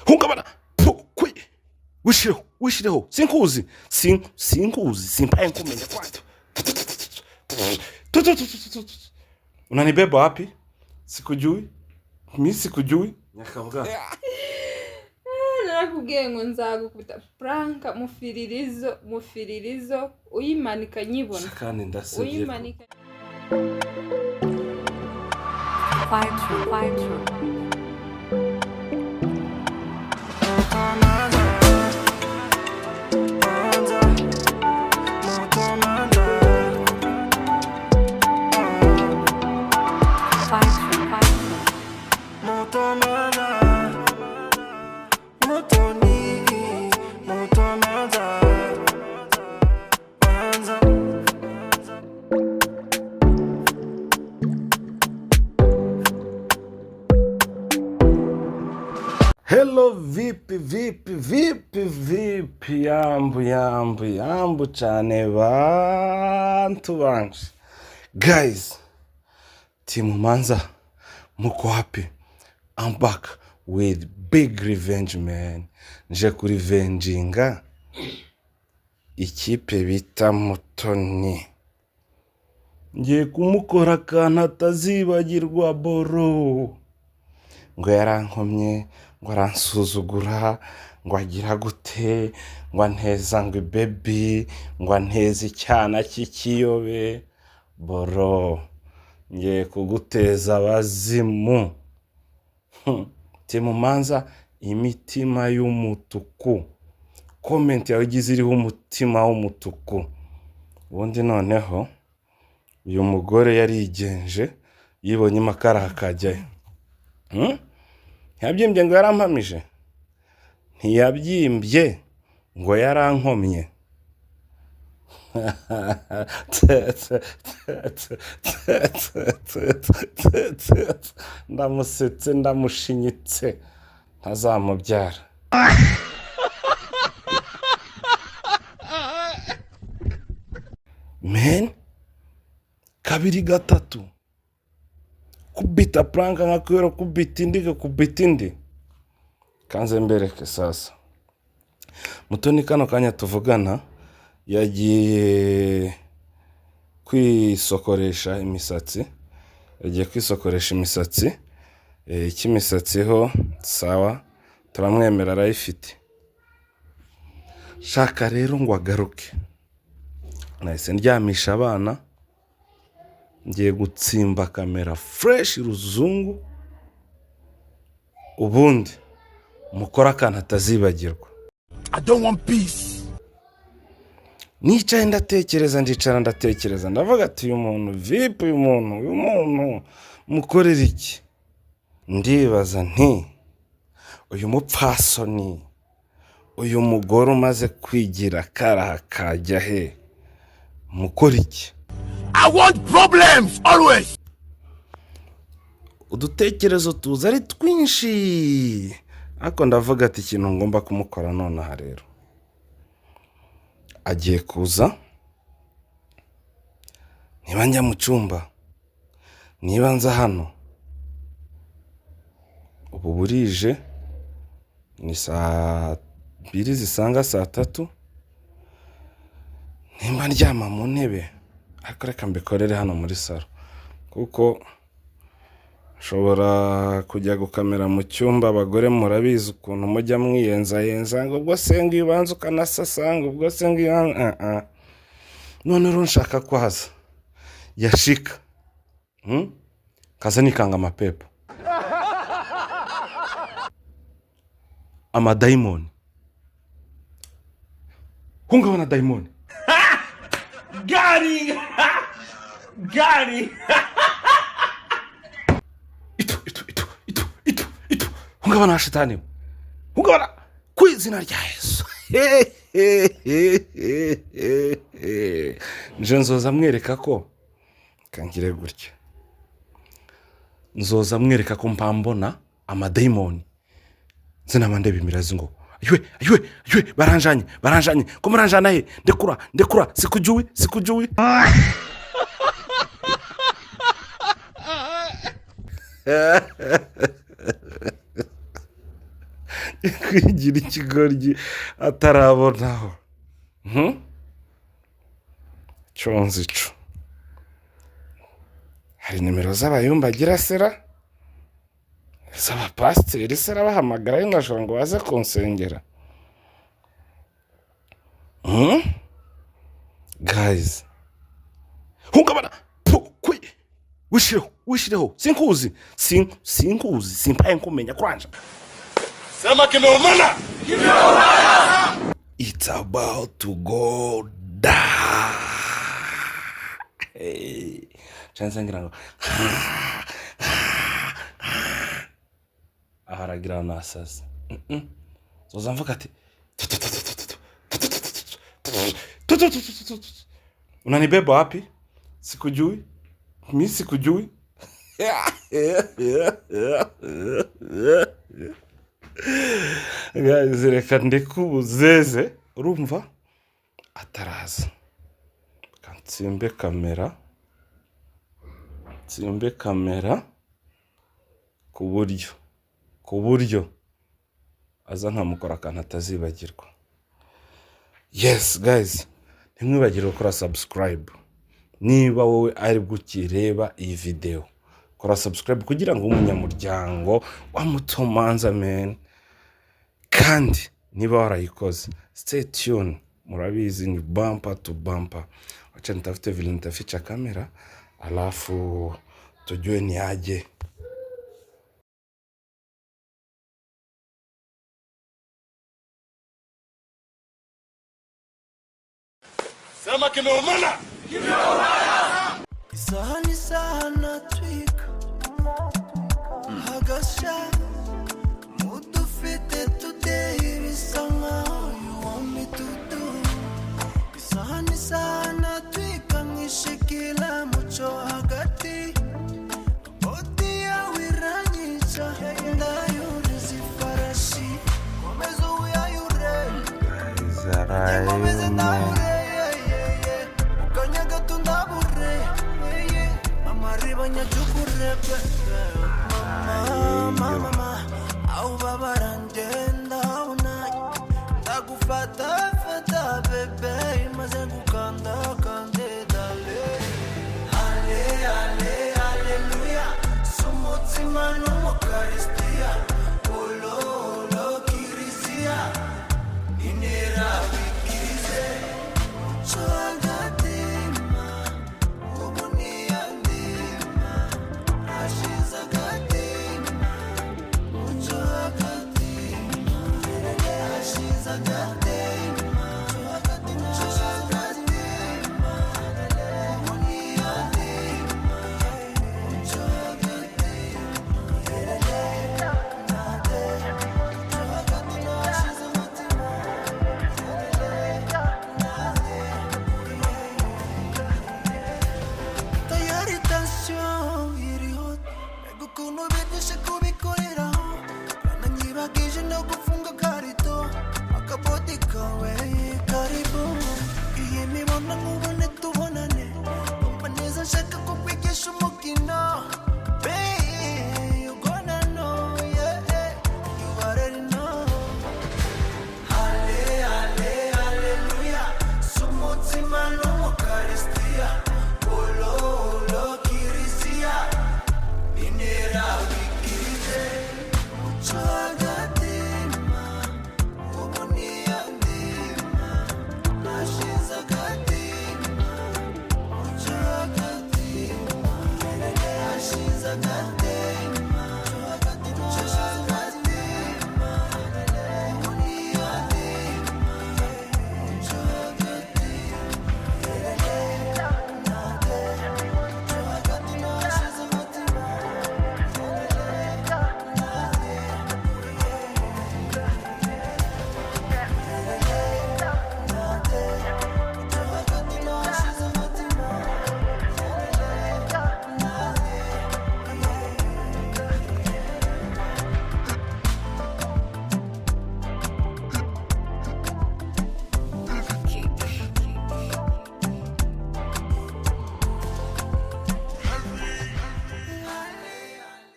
hungabana kwi wishireho sinkuzi simpaye nkumenya kwato. Unanibeba wapi? Sikujui. Mimi sikujui. Nyakavuga. Narakubwiye ngo nzagukubita pranka mufiririzo uyimanika nyibona. Kandi ndasebye. Uyimanika. Hello, vipi yambu cyane bantu banje. Guys, Team Manza, muko happy? I'm back with big revenge, man. Nje ku revenginga ikipe bita Mutoni. Ngiye kumukora akantu atazibagirwa boro. Ngo yarankomye, ngo aransuzugura, ngo agira gute, ngo anteza ngo baby, ngo anteze icyana cy'ikiyobe. Boro, ngiye kuguteza abazimu. Team Manza, imitima y'umutuku. Comment yawe igize iriho umutima w'umutuku. Ubundi noneho uyu mugore yarigenje yibonye makara akajyayo. Ntiyabyimbye ngo yarampamije, ntiyabyimbye ngo yarankomye. Ndamusetse ndamushinyitse ntazamubyara. Men, kabiri gatatu kubita pranka nkakwera kubita indi kanze mbereke sasa. Mutoni kano kanya tuvugana yagiye kwisokoresha imisatsi. Ikimisatsi ho sawa turamwemera arayifite. Shaka rero ngo agaruke. Nahise ndyamisha abana, ngiye gutsimba kamera fresh ruzungu, ubundi mukora akantu atazibagirwa. I don't want peace. Nicaye ndatekereza ndavuga ati uyu muntu vipi, uyu muntu mukorera iki? Ndibaza nti uyu mupfasoni, uyu mugore umaze kwigira karaha kajya he, mukora iki? I want problems always. Udutekerezo tuza ari twinshi, ariko ndavuga ati ikintu ngomba kumukora nonaha rero. Agiye kuza, niba njya mu cyumba, niba nza hano, ubu burije ni saa 2 zisanga saa 3, nimba ndyama mu ntebe, ariko reka mbikorere hano muri salo, kuko shobora kujya gukamera mu cyumba. Abagore murabizi ukuntu mujya mwiyenza ngo ubwo senga ibanza ukanasasanga, ubwo senga none rero nshaka kwaza yashika kaza nikanga amapepo amadaimoni. Hungabana daimoni. Gari. Hungabana shetani. Hungabana ku izina rya Yesu. Nje nzoza mwereka ko kangire gutya. Nzoza mwereka ko mpambona amadaimoni. Zina mandebe mirazi ngo aywe baranjanye ko muranjana he, ndekura sikujui. kwigira ikigoryi atarabonaho. Conzi ico. Hari nimero z'abayumba agira sera? Z'abapasiteri sera bahamagara y'ingashora ngo baze kunsengera. Guys. Hungabana. Kwi. Wishireho. Sinkuzi. Simpaye nkumenya kwanja. Sema kimeumana. It's about to go down. Hey. Chanza ngira ngo. Aharagira nasaze. Zoza mvuga ati unanibeba wapi? Sikujui. Mimi sikujui. Guys, reka ndikubuzeze urumva ataraza. Kansimbe kamera ku buryo aza nkamukora akantu atazibagirwa. Yes guys, ntimwibagirwe gukora subscribe. Niba wowe ari gukireba iyi video, kora subscribe kugira ngo umunyamuryango wa Mutomanza man. Kandi niba warayikoze, stay tuned. Murabizi ni bumper to bumper. Wacha nitafute vile nitaficha kamera, alafu tujue ni aje. Sema kimeumana. Isaha natwika hagasha mudufite today bisa nkaho you want me to do. Isaha natwika nkishikila muco hagati oti yawe iranyisha ndayuriza ifarashi komeza uyayure komeza ndayure Mama, au babarangenda una ndagufata bebe maze gukanda dale. Haleluya sumutima n'umukaristia olo kirisia inera bikirize chagatima ubunia ndima ashiza gatima chagatima ashiza gatima chagatima ubunia ndima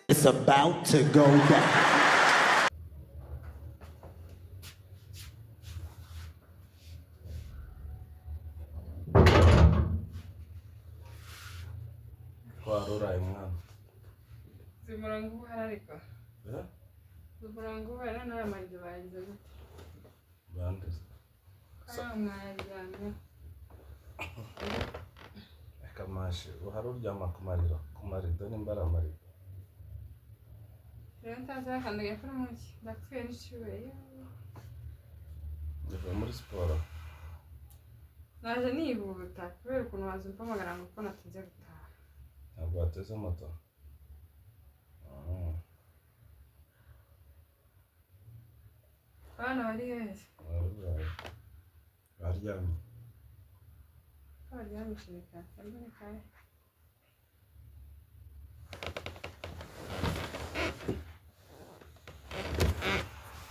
It's about to go down. waruraye mwana umurongo uhari ariko eh umurongo uhari n'abamanzi bagize gute bande mwajyanye akamashi uhari uryama ku marido nimbara amarido rero ntazakandagira kuri muki ndapfuye n'icyubahiro ndiva muri siporo naje nihuta kubera ukuntu wazumpamagara ngo ko natinze gutaha ntabwo wateze moto abana bari heza baryamye baryamishirika yambonekaye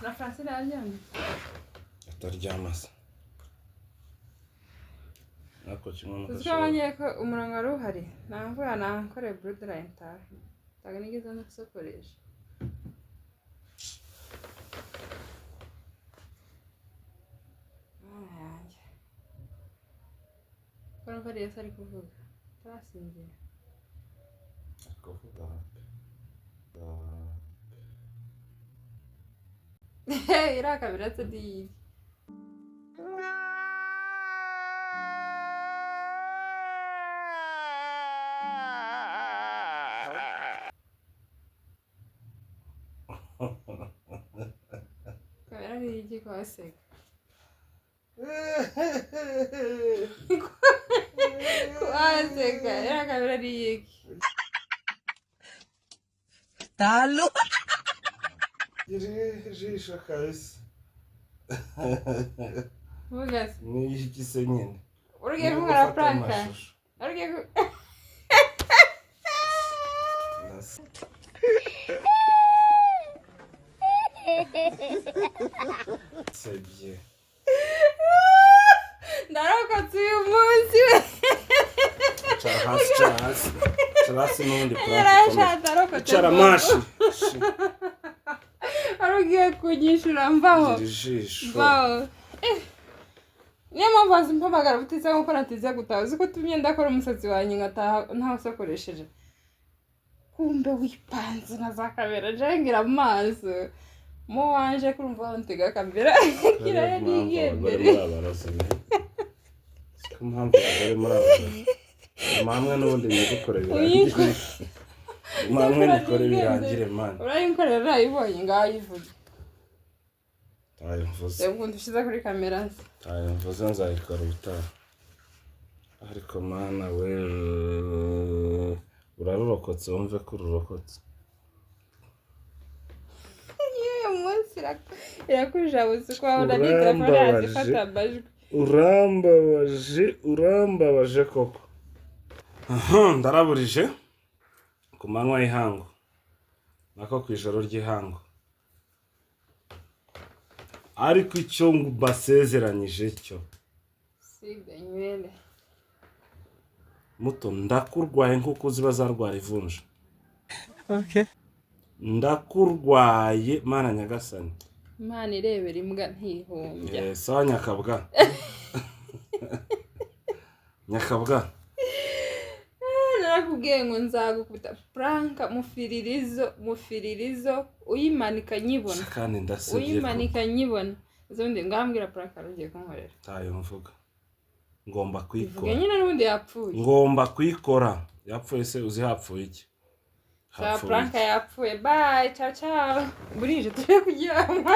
na Francine yaryamye ataryama se nako kimwe mu uzi ko abonye ko umurongo wari uhari namvuga nakoreye bloodline tahe ntabwo nigeze no gusokoresha mwana yanjye ko numva ari Yesu ari kuvuga turasinzira kuvuga iriya kabiri ati diyi kabiri ari igi kwaseka kwaseka iriya kabiri ari igi Talo. ijisho kabisa mvuga se ni iki se nyine urugiye kumara pranka urugiye sebye ndarokotse uyu munsi cara hasi n'ubundi yarashatse arokotse cara mashi urugiye kunyishura mvaho ijisho mvaho niyo mpamvu wazimpamagara utize nkuko natize gutaha uzi ko tumye ndakora umusatsi wanjye ngataha ntawusokoresheje kumbe wipanze na za kamera jengira amaso mo wanje kurumva wantega kamera kira yarigendere siko mpamvu abagore muri abagore mamwe n'ubundi bigukorera birangire mamwe nikore birangire mani urayinkorera urayibonye ngaho yivuge tayo mvuze reba ushize kuri kamera se tayo mvuze nzayikora ubutaha ariko mana we urarurokotse wumve ko ururokotse uyu munsi irakujabutse uko wabona ni telefone yazifata amajwi urambabaje koko ndaraburije ku manywa y'ihangu nako ku ijoro ry'ihangu ariko icyo basezeranyije cyo siga nywele muto ndakurwaye nk'uko uzi bazarwara ivunja Okay. ndakurwaye mana nyagasani imana irebera imbwa ntihumbya sawa nyakabwa nyakabwa narakubwiye ngo nzagukubita pranka mufiririzo uyimanika nyibona kandi ndasebye uyimanika nyibona uzundi ngambwira pranka rugiye kunkorera tayo mvuga ngomba vuga kuyikora nyine n'ubundi yapfuye ngomba kuyikora yapfuye se uzi hapfuye iki sa pranka yapfuye bye ciao ciao burije turi kuryama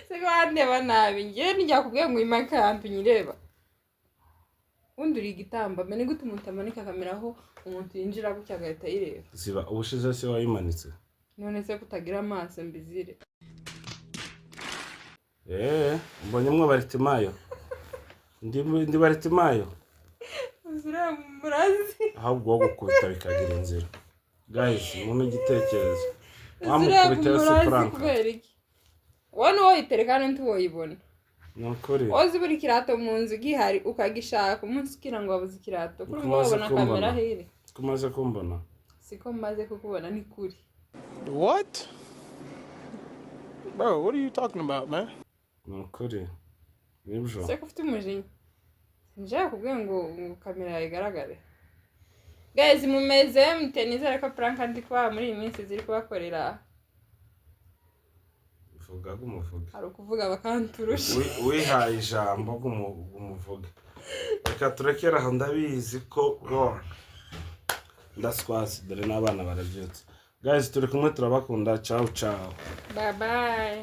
siko ndeba nabi ngiye nijya ngo imakampi nyireba undi uri igitamba mene gute umuntu amanika kamera aho umuntu yinjira gutya agahita yireba ziba ubushize se wayimanitse none se kutagira amaso mbizire mbonye mwo baritimayo ndi baritimayo uzira murazi ahubwo wo gukubita bikagira inzira guys muno igitekerezo uzira wamukubita yose murazi pranka kubera iki wowe woyitereka ntiwoyibona nukuri wowe buri kirato mu nzu gihari ukagishaka umunsi ukira ngo wabuze ikirato kuri ngo wabona kamera hiri kumaze kumbona siko maze kukubona ni kuri What? Bro, what are you talking about, man? nukuri nibyo se ko ufite umujinya sinjya kubwira ngo kamera yawe igaragare guys mumeze mute nizere ko prank ndi kuba muri iyi minsi ziri kubakorera uvuga gumuvuga hari ukuvuga bakanturusha wihaye ijambo gumuvuga reka turekera aho ndabizi ko ndaswasi dore n'abana barabyutse guys turi kumwe turabakunda ciao ciao bye bye